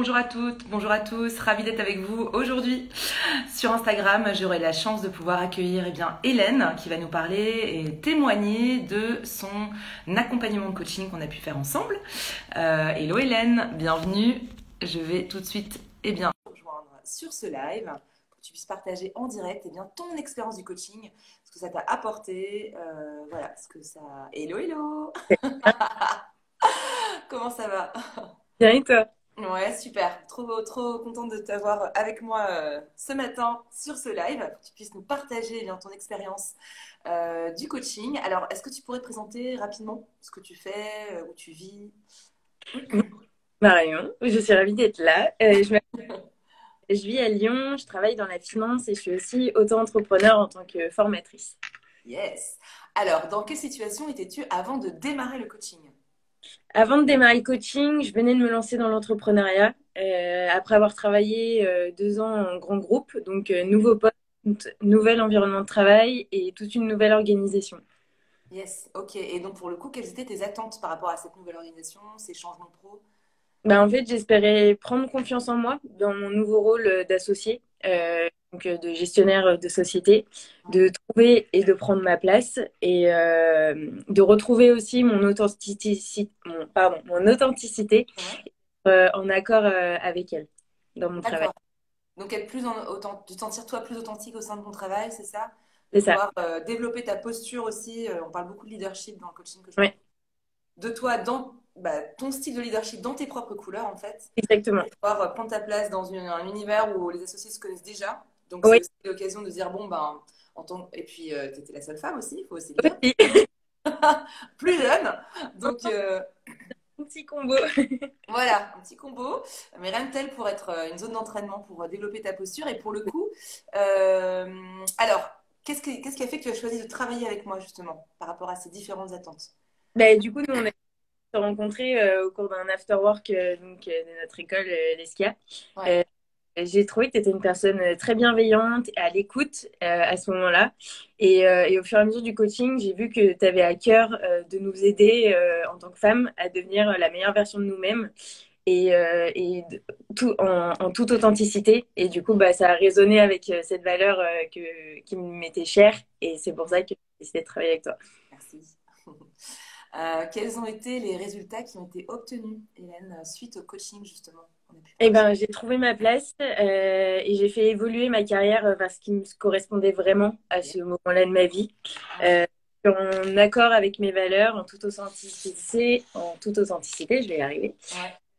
bonjour à toutes, bonjour à tous, ravie d'être avec vous aujourd'hui sur Instagram. J'aurai la chance de pouvoir accueillir Hélène qui va nous parler et témoigner de son accompagnement de coaching qu'on a pu faire ensemble. Hello Hélène, bienvenue. Je vais tout de suite te rejoindre sur ce live pour que tu puisses partager en direct ton expérience du coaching, ce que ça t'a apporté, voilà, ce que ça... Hello, hello. Comment ça va? Bien et toi? Ouais, super. Trop contente de t'avoir avec moi ce matin sur ce live pour que tu puisses nous partager ton expérience du coaching. Alors, est-ce que tu pourrais te présenter rapidement ce que tu fais, où tu vis? Oui, Marion, je suis ravie d'être là. Je vis à Lyon, je travaille dans la finance et je suis aussi auto-entrepreneur en tant que formatrice. Yes. Alors, dans quelle situation étais-tu avant de démarrer le coaching? Avant de démarrer le coaching, je venais de me lancer dans l'entrepreneuriat après avoir travaillé 2 ans en grand groupe, donc nouveau poste, nouvel environnement de travail et toute une nouvelle organisation. Yes, ok. Et donc, pour le coup, quelles étaient tes attentes par rapport à cette nouvelle organisation, ces changements pro? En fait, j'espérais prendre confiance en moi dans mon nouveau rôle d'associé, de gestionnaire de société, Ouais. de trouver et de prendre ma place et de retrouver aussi mon authenticité Ouais. en accord avec elle dans mon travail. D'accord. Donc, être de te sentir toi plus authentique au sein de ton travail, c'est ça? De C'est ça. pouvoir développer ta posture aussi. On parle beaucoup de leadership dans le coaching que je Ouais, propose. De toi, dans ton style de leadership, dans tes propres couleurs, en fait. exactement. Et pouvoir prendre ta place dans un univers où les associés se connaissent déjà. Donc, c'est Oui, aussi l'occasion de dire, bon, et puis, tu étais la seule femme aussi, il faut aussi le dire. aussi. Plus jeune. Donc, Un petit combo. voilà, un petit combo, mais rien de tel pour être une zone d'entraînement pour développer ta posture. Et pour le coup, alors, qu'est-ce qui a fait que tu as choisi de travailler avec moi justement par rapport à ces différentes attentes? Du coup, nous, on a se rencontrés au cours d'un after work de notre école, l'ESCIA. Ouais, Euh, J'ai trouvé que tu étais une personne très bienveillante, à l'écoute à ce moment-là. Et au fur et à mesure du coaching, j'ai vu que tu avais à cœur de nous aider en tant que femmes à devenir la meilleure version de nous-mêmes tout, en toute authenticité. Et du coup, ça a résonné avec cette valeur qui m'était chère. Et c'est pour ça que j'ai décidé de travailler avec toi. merci. Quels ont été les résultats qui ont été obtenus, Hélène, suite au coaching justement qu'on a pu faire Eh ensemble? ben, j'ai trouvé ma place et j'ai fait évoluer ma carrière vers ce qui me correspondait vraiment à Yeah. ce moment-là de ma vie. Ouais. Euh, En accord avec mes valeurs, en toute authenticité, je vais y arriver.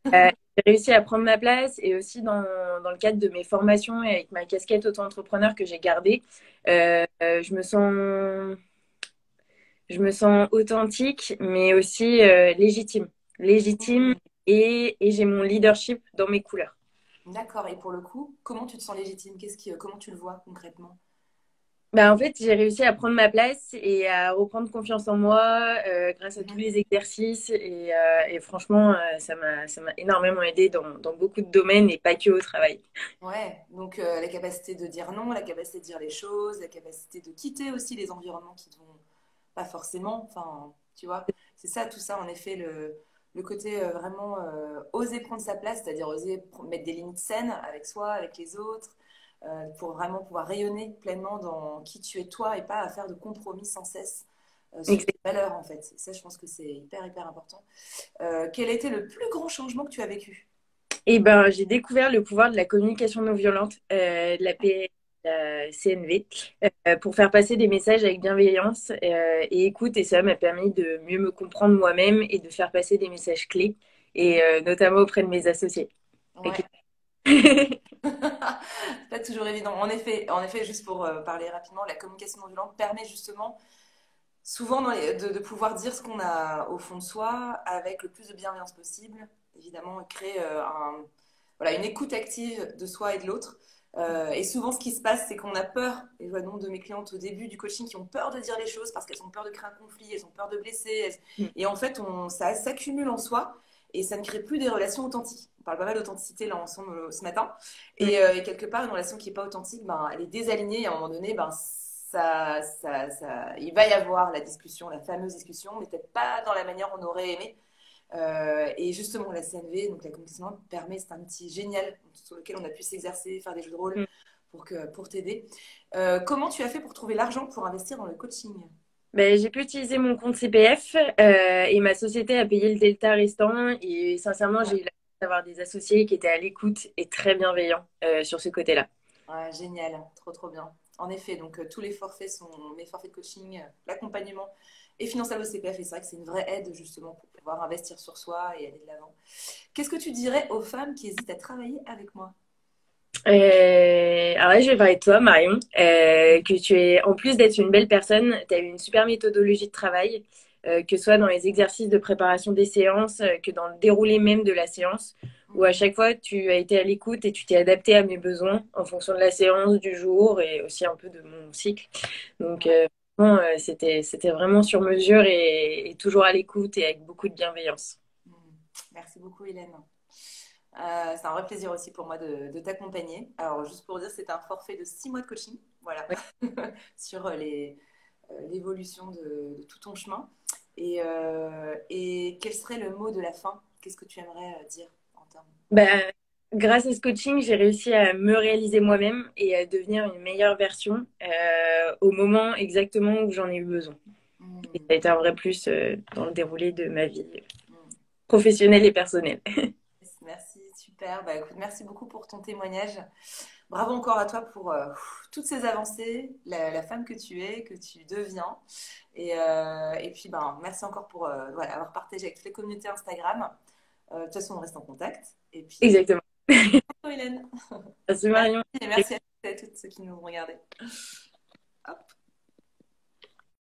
Ouais. J'ai réussi à prendre ma place et aussi dans le cadre de mes formations et avec ma casquette auto-entrepreneur que j'ai gardée, je me sens authentique, mais aussi légitime. Légitime Hmm. et j'ai mon leadership dans mes couleurs. D'accord. Et pour le coup, comment tu te sens légitime? Comment tu le vois concrètement? En fait, j'ai réussi à prendre ma place et à reprendre confiance en moi grâce à tous les exercices. Et franchement, ça m'a énormément aidé dans beaucoup de domaines et pas que au travail. Ouais, donc la capacité de dire non, la capacité de dire les choses, la capacité de quitter aussi les environnements qui ne vont pas forcément, enfin, tu vois, c'est ça, tout ça, en effet, le côté vraiment oser prendre sa place, c'est-à-dire oser mettre des limites saines avec soi, avec les autres, pour vraiment pouvoir rayonner pleinement dans qui tu es toi et pas à faire de compromis sans cesse sur tes valeurs, en fait. Ça, je pense que c'est hyper, hyper important. Quel a été le plus grand changement que tu as vécu? J'ai découvert le pouvoir de la communication non violente, de la PNL, la CNV, pour faire passer des messages avec bienveillance et écoute. Et ça m'a permis de mieux me comprendre moi-même et de faire passer des messages clés, et notamment auprès de mes associés. Ouais. Avec C'est pas toujours évident. En effet, juste pour parler rapidement, la communication non violente permet justement souvent de pouvoir dire ce qu'on a au fond de soi avec le plus de bienveillance possible. Évidemment, créer voilà, une écoute active de soi et de l'autre. Et souvent, ce qui se passe, c'est qu'on a peur. Et je vois nombre de mes clientes au début du coaching qui ont peur de dire les choses parce qu'elles ont peur de créer un conflit, elles ont peur de blesser. Et en fait, ça s'accumule en soi et ça ne crée plus des relations authentiques. On parle pas mal d'authenticité là ensemble ce matin. Et quelque part, une relation qui n'est pas authentique, elle est désalignée et à un moment donné, il va y avoir la discussion, la fameuse discussion, mais peut-être pas dans la manière on aurait aimé. Et justement, la CNV, donc la communication non violente, permet, c'est un outil génial sur lequel on a pu s'exercer, faire des jeux de rôle Mm. pour t'aider. Comment tu as fait pour trouver l'argent pour investir dans le coaching? Ben, j'ai pu utiliser mon compte CPF et ma société a payé le delta restant. Et sincèrement, j'ai eu la chance d'avoir des associés qui étaient à l'écoute et très bienveillants sur ce côté-là. Ouais, génial, trop trop bien. En effet, donc tous les forfaits sont mes forfaits de coaching, l'accompagnement et finançable au CPF. Et c'est vrai que c'est une vraie aide justement pour pouvoir investir sur soi et aller de l'avant. Qu'est-ce que tu dirais aux femmes qui hésitent à travailler avec moi? Alors là, je vais parler de toi, Marion, que tu es, en plus d'être une belle personne, tu as eu une super méthodologie de travail, que ce soit dans les exercices de préparation des séances, que dans le déroulé même de la séance, où à Mhm. chaque fois, tu as été à l'écoute et tu t'es adapté à mes besoins en fonction de la séance, du jour et aussi un peu de mon cycle. Donc, Ouais. vraiment, c'était vraiment sur mesure et toujours à l'écoute et avec beaucoup de bienveillance. Mhm. Merci beaucoup, Hélène. C'est un vrai plaisir aussi pour moi de t'accompagner. Alors, juste pour dire, c'est un forfait de 6 mois de coaching, voilà, sur l'évolution de tout ton chemin. Et quel serait le mot de la fin? Qu'est-ce que tu aimerais dire en termes? Bah, grâce à ce coaching, j'ai réussi à me réaliser moi-même et à devenir une meilleure version au moment exactement où j'en ai eu besoin. Et Hmm, ça a été un vrai plus dans le déroulé de ma vie hmm. professionnelle et personnelle. Merci, super. Bah, écoute, merci beaucoup pour ton témoignage. Bravo encore à toi pour toutes ces avancées, la femme que tu es, que tu deviens. Et puis, ben, merci encore pour voilà, avoir partagé avec toutes les communautés Instagram. De toute façon, on reste en contact. Et puis, Exactement. Hélène, Merci merci Marion. et merci à toutes et à tous ceux qui nous ont regardés. Hop.